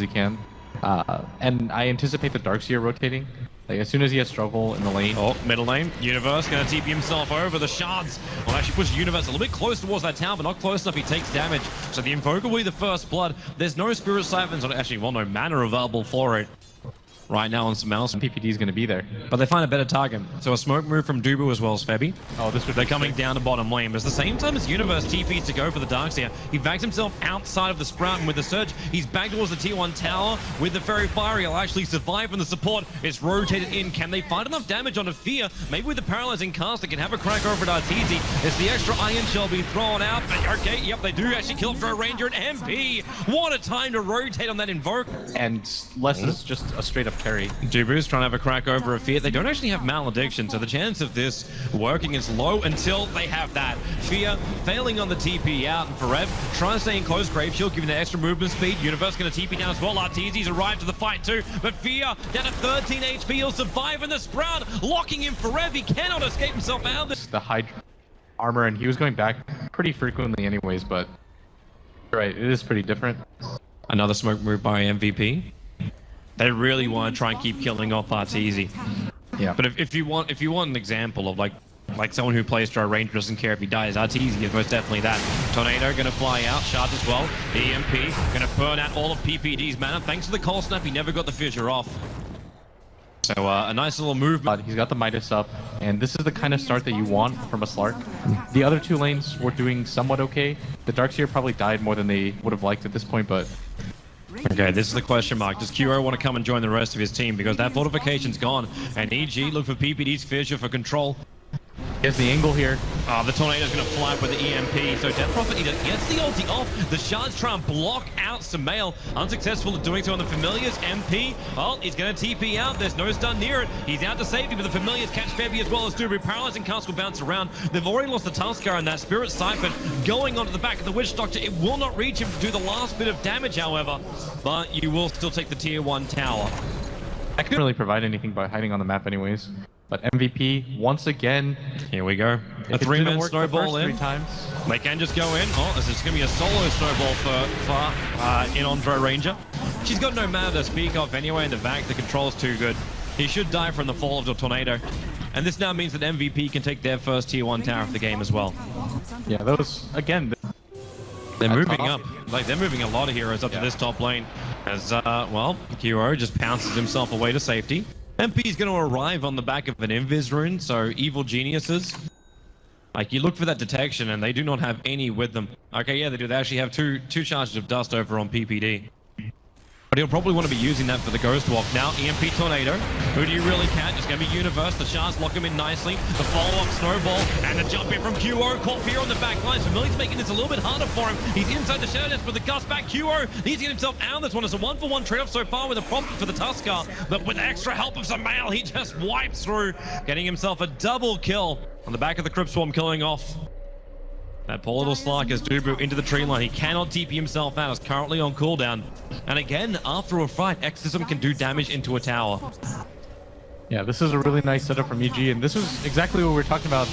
he can. And I anticipate the Darkseer rotating. Like, as soon as he has struggle in the lane. Oh, middle lane. Universe going to TP himself over. The shards will actually push Universe a little bit close towards that tower, but not close enough. He takes damage. So the Invoker will be the first blood. There's no Spirit Siphons, or actually, well, no mana available for it right now on some else. PPD is going to be there. But they find a better target. So a smoke move from Dubu as well as Febby. Oh, this would They're coming down to bottom lane. But at the same time as Universe TPs to go for the Darkseer, he bags himself outside of the Sprout, and with the Surge, he's back towards the tier 1 tower. With the Fairy Fire, he'll actually survive, and the support is rotated in. Can they find enough damage onto Fear? Maybe with the Paralyzing Cast, they can have a crack over at Arteezy. It's the extra Iron Shell being thrown out. But okay, yep, they do actually kill for a Ranger and MP. What a time to rotate on that Invoke. And Les is just a straight up carry. Dubu's trying to have a crack over a Fear. They don't actually have Malediction, so the chance of this working is low until they have that. Fear failing on the TP out, and Forev trying to stay in close. Grave Shield giving the extra movement speed. Universe going to TP down as well. Arteezy's arrived to the fight too, but Fear down to 13 HP. He'll survive in the Sprout, locking in Forev. He cannot escape himself out of this. The Hydra armor, and he was going back pretty frequently anyways, but right, it is pretty different. Another smoke move by MVP. They really want to try and keep killing off Arteezy. Yeah. But if you want an example of like someone who plays Dry Ranger doesn't care if he dies, Arteezy is most definitely that. Tornado going to fly out, Shards as well. EMP going to burn out all of PPD's mana. Thanks to the Cold Snap, he never got the fissure off. So a nice little movement. He's got the Midas up, and this is the kind of start that you want from a Slark. The other two lanes were doing somewhat okay. The Darkseer probably died more than they would have liked at this point, but... Okay, this is the question mark. Does Kuro want to come and join the rest of his team? Because that fortification's gone, and EG look for PPD's fissure for control. Here's the angle here. The Tornado's going to fly up with the EMP. So Death Prophet gets the ulti off. The Shards try and block out Sumail. Unsuccessful at doing so on the Familiars. MP, well, he's going to TP out. There's no stun near it. He's out to safety, but the Familiars catch Febby as well as Dubu. Paralyzing Cast will bounce around. They've already lost the Tuskar, and that Spirit Siphon going onto the back of the Witch Doctor. It will not reach him to do the last bit of damage, however. But you will still take the tier 1 tower. I couldn't really provide anything by hiding on the map anyways. But MVP, once again... Here we go. A 3-man snowball in. 3 times. They can just go in. Oh, this is going to be a solo snowball for in on Dry Ranger. She's got no mana to speak of anyway in the back. The control's too good. He should die from the fall of the Tornado. And this now means that MVP can take their first tier 1 tower of the game as well. Yeah, those, again... They're moving up. Like, they're moving a lot of heroes up to this top lane. As, well, Kuro just pounces himself away to safety. MP is going to arrive on the back of an Invis rune, so evil geniuses. Like, you look for that detection, and they do not have any with them. Okay, yeah, they do. They actually have two charges of dust over on PPD. But he'll probably want to be using that for the Ghost Walk. Now, EMP Tornado. Who do you really catch? It's going to be Universe. The Shards lock him in nicely. The follow-up Snowball. And the jump in from QO. Caught Fear on the back line. So Millie's making this a little bit harder for him. He's inside the Shadow Dance with the Gust back. QO needs to get himself out of this one. It's a 1-for-1 trade-off so far with a prompt for the Tuskar. But with extra help of Sumail, he just wipes through, getting himself a double kill on the back of the Crypt Swarm, killing off that poor little Slark as Dubu into the tree line. He cannot TP himself out. It's currently on cooldown. And again, after a fight, Exorcism can do damage into a tower. Yeah, this is a really nice setup from EG, and this is exactly what we were talking about.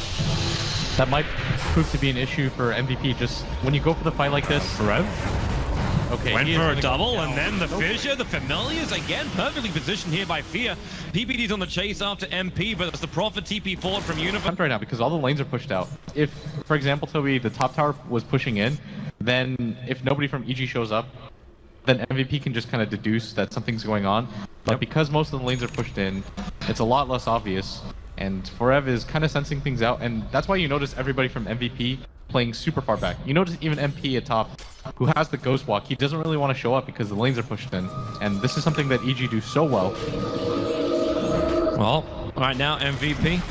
That might prove to be an issue for MVP. Just when you go for the fight like this. Rev? Okay, went for a double, and then the Fissure, the Familiars, again, perfectly positioned here by Fear. PPD's on the chase after MP, but it's the Prophet TP forward from Universe. Right now, because all the lanes are pushed out. If, for example, Toby, the top tower was pushing in, then if nobody from EG shows up, then MVP can just kind of deduce that something's going on. But because most of the lanes are pushed in, it's a lot less obvious. And Forev is kind of sensing things out, and that's why you notice everybody from MVP playing super far back. You notice even MP at top, who has the Ghost Walk, he doesn't really want to show up because the lanes are pushed in. And this is something that EG do so well. Well, right now, MVP.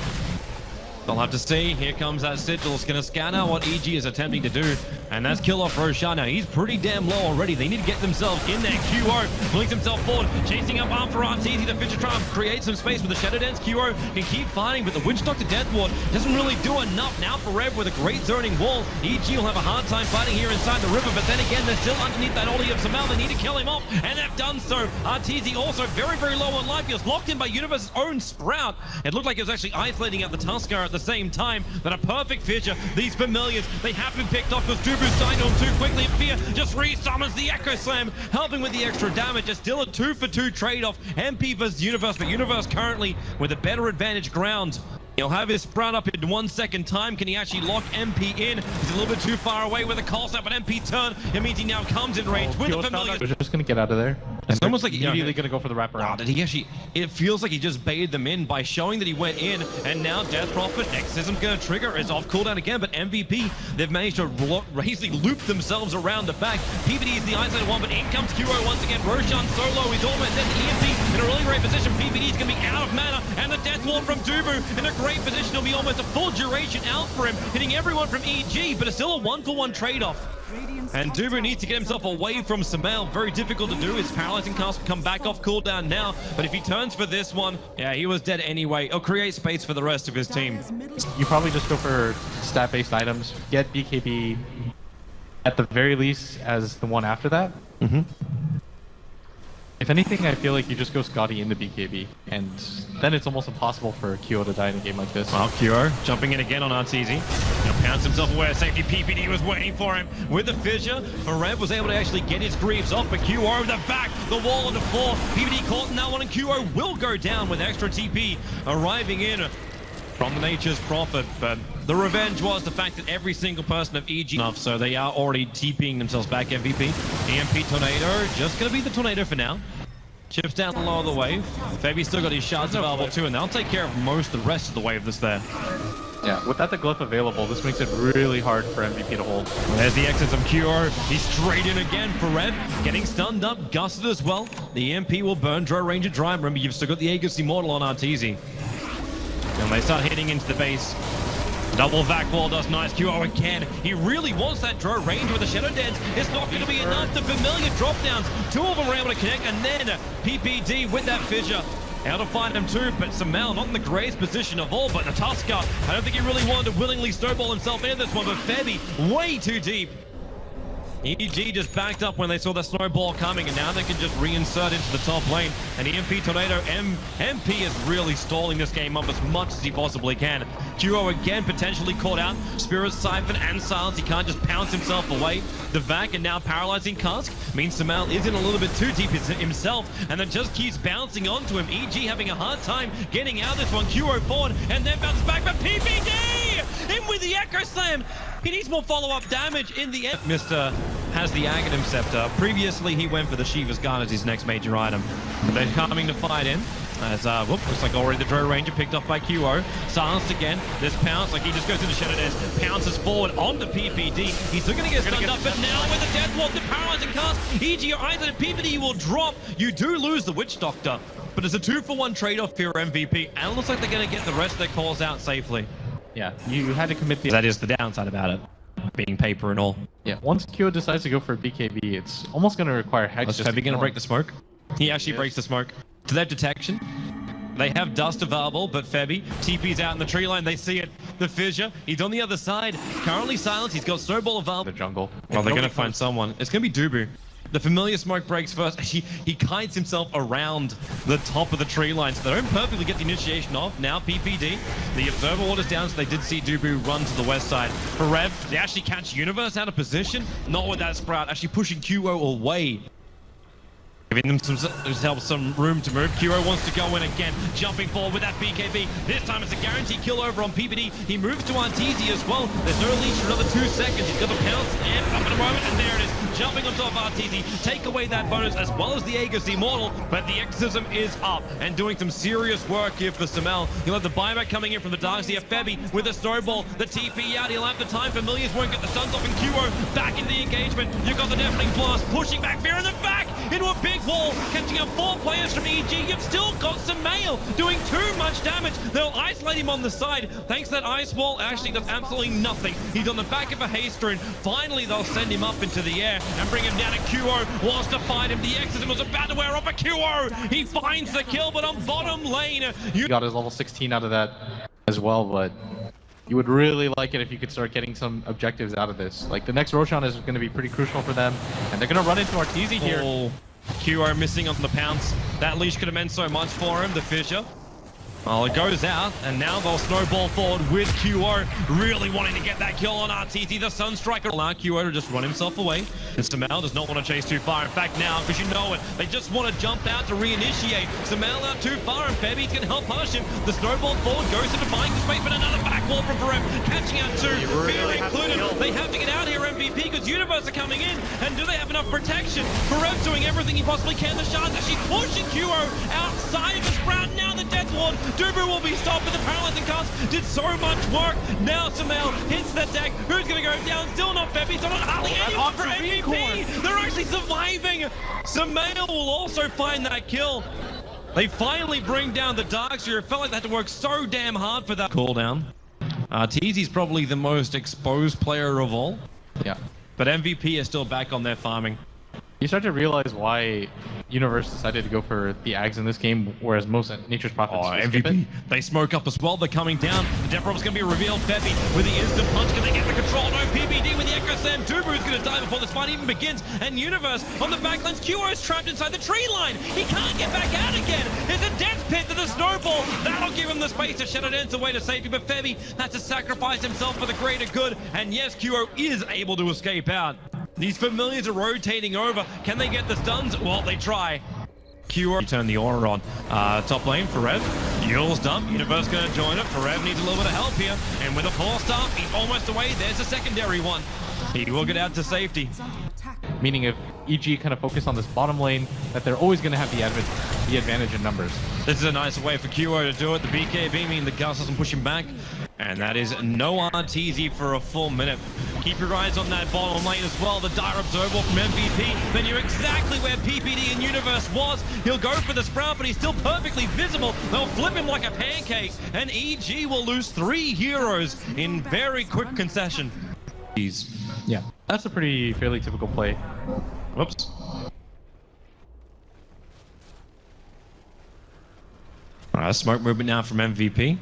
They'll have to see. Here comes that Sigil. It's going to scan out what EG is attempting to do. And that's kill off Roshan. Now, he's pretty damn low already. They need to get themselves in there. QO blinks himself forward, chasing up arm for Arteezy. The Fisher trying to create some space with the Shadow Dance. QO can keep fighting, but the Witch Doctor Death Ward doesn't really do enough. Now for Rev with a great zoning wall. EG will have a hard time fighting here inside the river, but then again, they're still underneath that ulti of Sumail. They need to kill him off, and they've done so. Arteezy also very, very low on life. He was locked in by Universe's own Sprout. It looked like he was actually isolating out the Tuskar at the same time. But a perfect Fisher. These Familiars, they have been picked off because Dubu Dubu's dying to him too quickly, and Fear just re-summons the Echo Slam, helping with the extra damage. It's still a 2-for-2 trade-off, MP versus Universe, but Universe currently with a better advantage ground. He'll have his sprout up in 1 second time. Can he actually lock MP in? He's a little bit too far away with a call snap, but MP turn. It means he now comes in range with the familiar. They're just going to get out of there. It's almost like immediately going to go for the wraparound. Oh, did he actually? It feels like he just baited them in by showing that he went in, and now Death Prophet, Exorcism going to trigger. It's off cooldown again, but MVP, they've managed to basically loop themselves around the back. PPD is the isolated one, but in comes QO once again. Roshan solo, he's almost at the EMP in a really great position. PPD is going to be out of mana, and the Death Ward from Dubu in a great position. It'll be almost a full duration out for him, hitting everyone from EG, but it's still a 1-for-1 trade-off. And Dubu needs to get himself away from Sumail. Very difficult to do. His paralyzing cast will come back off cooldown now, but if he turns for this one, yeah, he was dead anyway. It'll create space for the rest of his team. You probably just go for stat-based items, get BKB at the very least as the one after that. If anything, I feel like you just go Scotty into BKB, and then it's almost impossible for Kyo to die in a game like this. Well, Kyo jumping in again on Arteezy. He'll pounce himself away. Safety PPD was waiting for him with the fissure. Farev was able to actually get his Greaves off, but Kyo over the back, the wall on the floor. PPD caught in that one, and Kyo will go down with extra TP arriving in from the Nature's Prophet, but the revenge was the fact that every single person of EG enough, so they are already TPing themselves back. MVP. EMP Tornado, just going to be the Tornado for now. Chips down the low of the wave. Fabi's still got his shards available too, and they'll take care of most of the rest of the wave that's there. Yeah, without the glyph available, this makes it really hard for MVP to hold. There's the exit from Cure. He's straight in again for Rev. Getting stunned up, gusted as well. The EMP will burn Drow Ranger dry. Remember, you've still got the Aegis Immortal on Arteezy. And they start hitting into the base. Double vac wall does nice. QO again. He really wants that Drow range with the Shadow Dance. It's not going to be enough. The familiar drop downs. Two of them are able to connect, and then PPD with that fissure. Able to find him too, but Sumail not in the greatest position of all, but Natuska, I don't think he really wanted to willingly snowball himself into this one, but Fabi way too deep. EG just backed up when they saw the snowball coming, and now they can just reinsert into the top lane. And EMP Tornado, MP is really stalling this game up as much as he possibly can. QO again potentially caught out. Spirit Siphon and Silence, he can't just pounce himself away. The vac and now paralyzing Cask means Sumail is in a little bit too deep himself, and then just keeps bouncing onto him. EG having a hard time getting out of this one. QO forward and then bounces back, but PPD in with the Echo Slam. He needs more follow-up damage in the end. Mr. has the Aghanim Scepter. Previously, he went for the Shiva's Garnet as his next major item. They're coming to fight in. As, looks like already the Drow Ranger picked up by QO. Silenced again. This pounce, like he just goes into Shadow Dance, pounces forward onto PPD. He's still going to get stunned up, but now with the Death Wall, the paralyzing cast, EG or either PPD will drop. You do lose the Witch Doctor, but it's a 2-for-1 trade-off for your MVP, and it looks like they're going to get the rest of their calls out safely. Yeah, you had to commit the... That is the downside about it, being paper and all. Yeah, once Kyo decides to go for BKB, it's almost going to require Hex. Is Fabi going to break the smoke? He actually breaks the smoke. To their detection, they have Dust available, but Fabi TP's out in the tree line. They see it. The fissure. He's on the other side. Currently silenced. He's got Snowball available. The jungle. Well, they're going to find someone. It's going to be Dubu. The familiar smoke breaks first. He kites himself around the top of the tree line, so they don't perfectly get the initiation off. Now PPD, the observer orders down, so they did see Dubu run to the west side. For Rev, they actually catch Universe out of position. Not with that sprout, actually pushing QO away. Giving them some room to move. Kuro wants to go in again, jumping forward with that BKB. This time it's a guaranteed kill over on PPD. He moves to Arteezy as well. There's no leash for another 2 seconds. He's got the pounce and up in a moment, and there it is. Jumping on top of Arteezy. Take away that bonus as well as the Aegis Immortal, but the Exorcism is up and doing some serious work here for Sumail. He'll have the buyback coming in from the Darks here. Fabi with a snowball. The TP out. He'll have the time. Familiars won't get the stuns off, and QO back into the engagement. You've got the Deafening Blast pushing back Fear in the back into a big wall, catching up 4 players from EG. You've still got Sumail doing too much damage. They'll isolate him on the side. Thanks to that ice wall, actually does absolutely nothing. He's on the back of a haste rune. Finally, they'll send him up into the air and bring him down. And QO wants to find him. The Exorcism was about to wear off a QO. He finds the kill, but on bottom lane, you got his level 16 out of that as well, but you would really like it if you could start getting some objectives out of this. Like, the next Roshan is going to be pretty crucial for them, and they're going to run into Arteezy here. QO missing on the pounce. That leash could have meant so much for him. The fissure. Well, it goes out, and now they'll snowball forward with QO, really wanting to get that kill on RTT, the Sunstriker. Allow QO to just run himself away, and Samel does not want to chase too far. In fact, now, because you know it, they just want to jump out to reinitiate. Samel out too far, and Febby's going to help push him. The snowball forward goes into finding the space, but another back wall from Varem, catching out two, Fear included. They have to get out here, MVP, because Universe are coming in, and do they have enough protection? Varem doing everything he possibly can. The Shards actually pushing QO outside of the Sprout. Now the Death Ward. Dubu will be stopped, but the paralyzing cast did so much work. Now Samel hits the deck. Who's going to go down? Still not Febby. So not hardly anyone for MVP. They're actually surviving. Samel will also find that kill. They finally bring down the Darkseer. It felt like they had to work so damn hard for that cooldown. TZ's probably the most exposed player of all. Yeah. But MVP is still back on their farming. You start to realize why Universe decided to go for the Ags in this game, whereas most Nature's Prophets MVP. They smoke up as well. They're coming down. The Death Rob's going to be revealed. Febby with the instant punch. Can they get the control? No, PPD with the Echo Slam. Dubu's going to die before this fight even begins. And Universe on the backlines. QO is trapped inside the tree line. He can't get back out again. It's a death pit to the snowball. That'll give him the space to shadow dance away to safety. But Febby has to sacrifice himself for the greater good. And yes, QO is able to escape out. These familiars are rotating over. Can they get the stuns? Well, they try. QO turn the aura on. Top lane, Ferev. Yule's done. Universe going to join it. Ferev needs a little bit of help here. And with a 4-star, he's almost away. There's a secondary one. He will get out to safety. Meaning if EG kind of focus on this bottom lane, that they're always going to have the advantage in numbers. This is a nice way for QO to do it. The BKB meaning the Gus doesn't push him back. And that is no RTZ for a full minute. Keep your eyes on that bottom lane as well. The Dire Observer from MVP. They knew exactly where PPD and Universe was. He'll go for the Sprout, but he's still perfectly visible. They'll flip him like a pancake. And EG will lose 3 heroes in very quick concession. Jeez. Yeah, that's a fairly typical play. Whoops. Smoke movement now from MVP.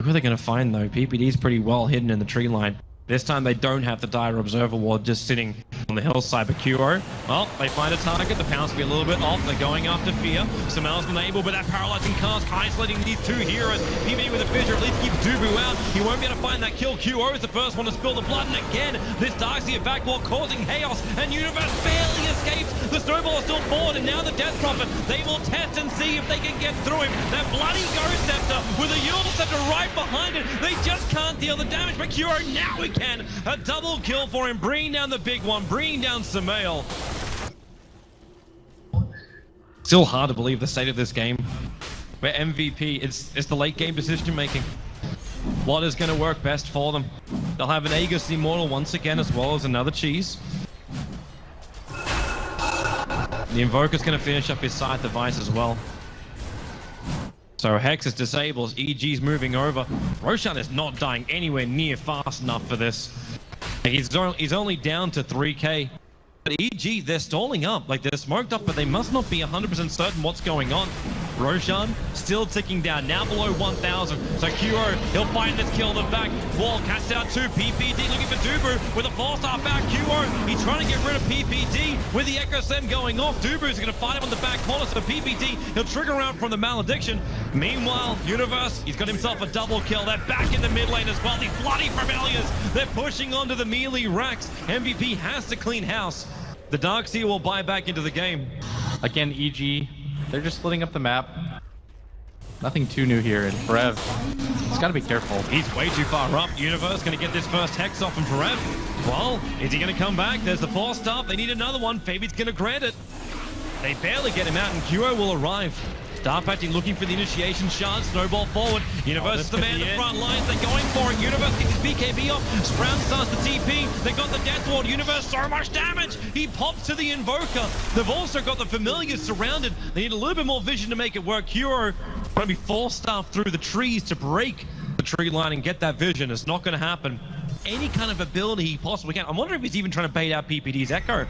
Who are they going to find though? PPD's pretty well hidden in the tree line. This time they don't have the Dire Observer ward just sitting on the hillside. But QO, well, they find a target. The pounds will be a little bit off. They're going after Fear. Samel's been able, but that paralyzing cast isolating these 2 heroes. PPD with a fissure at least keeps Dubu out. He won't be able to find that kill. QO is the first one to spill the blood. And again, this Darkseer backwall causing chaos. And Universe barely escapes. The snowball is still forward. And now the Death Prophet. They will test and see if they can get through him. That bloody Ghost Scepter with a Yule Scepter right behind it. They just can't deal the damage. But QO now we can. A double kill for him, bringing down the big one, bringing down Samel. Still hard to believe the state of this game. Where MVP, it's the late game decision making. What is going to work best for them? They'll have an Aegis Immortal once again, as well as another cheese. The Invoker's going to finish up his Scythe device as well. So Hex is disabled, EG's moving over. Roshan is not dying anywhere near fast enough for this. He's only down to 3k. But EG, they're stalling up. Like, they're smoked up, but they must not be 100% certain what's going on. Roshan still ticking down, now below 1,000. So QO, he'll find this kill. The back wall cast out to PPD, looking for Dubu with a 4-star back. QO, he's trying to get rid of PPD with the Echo Slam going off. Dubu's going to fight him on the back corner, so PPD, he'll trigger around from the Malediction. Meanwhile, Universe, he's got himself a double kill. They're back in the mid lane as well. These bloody familiars, they're pushing onto the melee racks. MVP has to clean house. The Darkseer will buy back into the game. Again, EG, they're just splitting up the map. Nothing too new here, and Ferev, he's got to be careful. He's way too far up. Universe going to get this first Hex off from Ferev. Well, is he going to come back? There's the 4-star. They need another one. Fabi's going to grant it. They barely get him out, and QO will arrive. Star Patching looking for the initiation shard. Snowball forward. Universe is the man in the front lines. They're going for it. Universe gets his BKB off. Sprout starts the TP. They got the Death Ward. Universe, so much damage. He pops to the Invoker. They've also got the Familiars surrounded. They need a little bit more vision to make it work. QO going to be 4-star through the trees to break the tree line and get that vision. It's not going to happen. Any kind of ability he possibly can. I'm wondering if he's even trying to bait out PPD's Echo.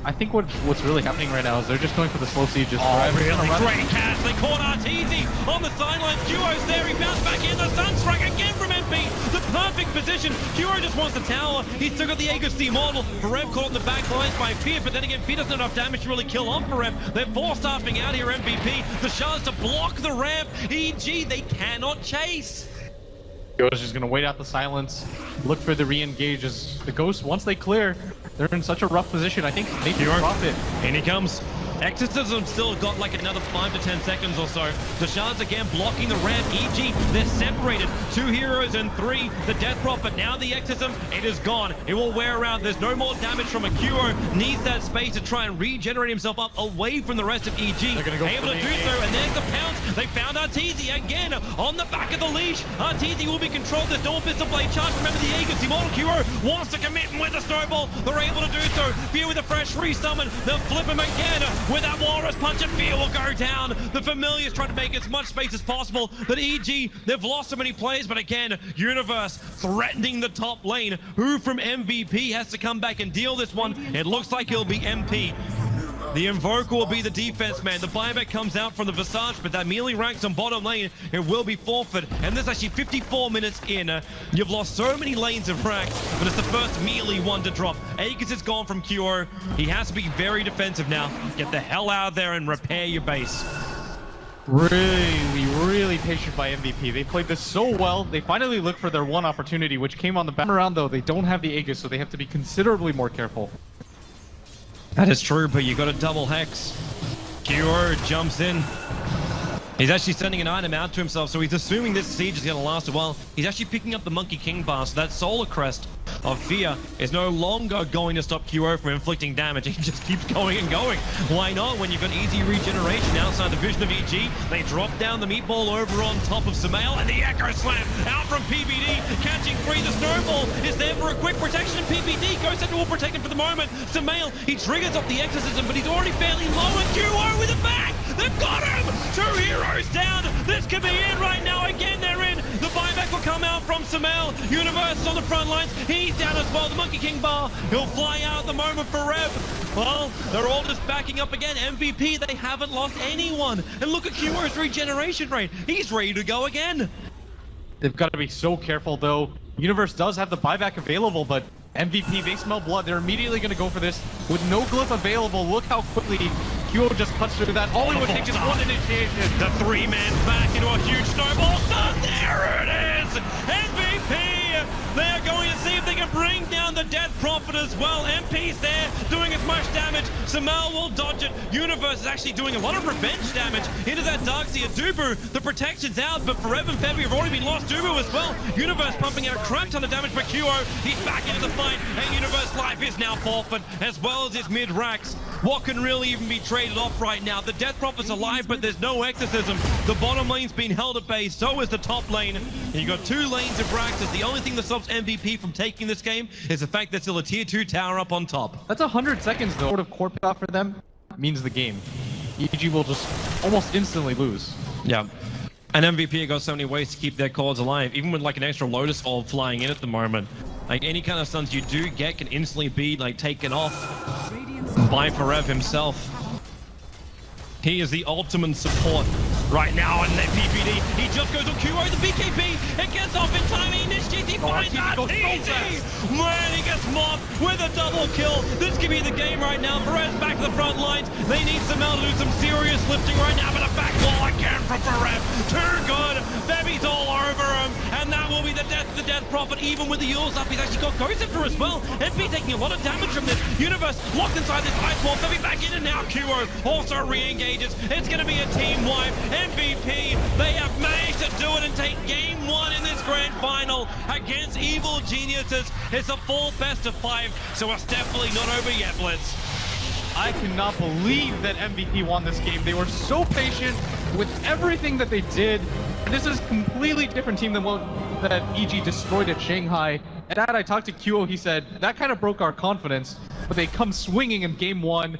I think what's really happening right now is they're just going for the slow siege. Just really great catch. They caught Arteezy on the sidelines. Duo's there. He bounced back in. The Sunstrike again from MP. The perfect position. Duo just wants the tower. He's still got the Aegis Immortal. Farev caught in the back lines by Fear, but then again, Fear doesn't have enough damage to really kill on Farev. They're force-staffing out here, MVP. The Shards to block the ramp. EG, they cannot chase. Duo's just gonna wait out the silence, look for the re-engages. The Ghosts, once they clear, they're in such a rough position. I think they can drop it. In he comes. Exorcism still got like another 5 to 10 seconds or so. The Shards again blocking the ramp. EG, they're separated. 2 heroes and 3. The Death Prophet, now the Exorcism, it is gone. It will wear around. There's no more damage from Akuro. Needs that space to try and regenerate himself up away from the rest of EG. They're gonna go able to do so, and there's the pounce. They found Arteezy again on the back of the leash. Arteezy will be controlled. There's no pistol blade charge. Remember the Aegis. Immortal Kuro wants to commit, and with the snowball, they're able to do so. Fear with a fresh resummon. They'll flip him again. With that Walrus punch, and Fear will go down. The Familiar's trying to make as much space as possible. But EG, they've lost so many players. But again, Universe threatening the top lane. Who from MVP has to come back and deal this one? It looks like it'll be MP. The Invoker will be the defense man. The buyback comes out from the Visage, but that melee ranks on bottom lane, it will be forfeit. And there's actually 54 minutes in. You've lost so many lanes of racks, but it's the first melee one to drop. Aegis is gone from Kuro. He has to be very defensive now. Get the hell out of there and repair your base. Really patient by MVP. They played this so well. They finally looked for their one opportunity, which came on the back around, though. They don't have the Aegis, so they have to be considerably more careful. That is true, but you got a double hex. Kuro jumps in. He's actually sending an item out to himself, so he's assuming this siege is going to last a while. He's actually picking up the Monkey King bar, so that Solar Crest of Fear is no longer going to stop Kuro from inflicting damage. He just keeps going and going. Why not? When you've got easy regeneration outside the vision of EG, they drop down the meatball over on top of Sumail, and the Echo Slam out from PBD, catching free. The Snowball is there for a quick protection, and PBD goes into will protect him for the moment. Sumail, he triggers off the Exorcism, but he's already fairly low, and Kuro with a back! They've got him! 2 heroes down! This could be it right now. Again, they're in. The buyback will come out from Sumail. Universe on the front lines. He's down as well. The Monkey King bar. He'll fly out at the moment for Rev. Well, they're all just backing up again. MVP, they haven't lost anyone. And look at Kuro's regeneration rate. He's ready to go again. They've got to be so careful, though. Universe does have the buyback available, but MVP, they smell blood. They're immediately going to go for this. With no glyph available, look how quickly Kuro just cuts through that. All he would take is one initiation. The 3-man back into a huge snowball. Oh, there it is! MVP! They're going to see if they can bring down the Death Prophet as well. MP's there, doing as much damage. Sumail will dodge it. Universe is actually doing a lot of revenge damage into that Darkseer. Dubu, the protection's out, but Forever and Febby have already been lost. Dubu as well. Universe pumping out a crap ton of damage, but Kuro, he's back into the fight, and Universe life is now forfeit, as well as his mid-racks. What can really even be traded off right now? The Death Prophet's alive, but there's no Exorcism. The bottom lane's been held at bay, so is the top lane. And you got 2 lanes of racks. The only thing that stops MVP from taking this game is the fact there's still a tier 2 tower up on top. That's 100 seconds, though. Sort of core payoff for them means the game. EG will just almost instantly lose. Yeah. And MVP got so many ways to keep their cores alive, even with like an extra Lotus Orb flying in at the moment. Like any kind of stuns you do get can instantly be like taken off by Farev himself. He is the ultimate support right now in that PPD. He just goes on Kuro, the BKB, and gets off in time. He initiates, he finds Arteezy. Man, he gets mobbed with a double kill. This could be the game right now. Perez back to the front lines. They need Sumail to do some serious lifting right now, but a back wall again from Perez. Too good. Febby's all over him, and that will be the death of the Death Prophet. Even with the Yules up, he's actually got Ghost Scepter as well. MP taking a lot of damage from this. Universe locked inside this ice wall. Febby back in, and now Kuro also re-engages. It's going to be a team wipe. MVP, they have managed to do it and take game 1 in this grand final against Evil Geniuses. It's a full best of 5, so it's definitely not over yet, Blitz. I cannot believe that MVP won this game. They were so patient with everything that they did. And this is a completely different team than what that EG destroyed at Shanghai. And I talked to Kyo, he said, that kind of broke our confidence, but they come swinging in game 1.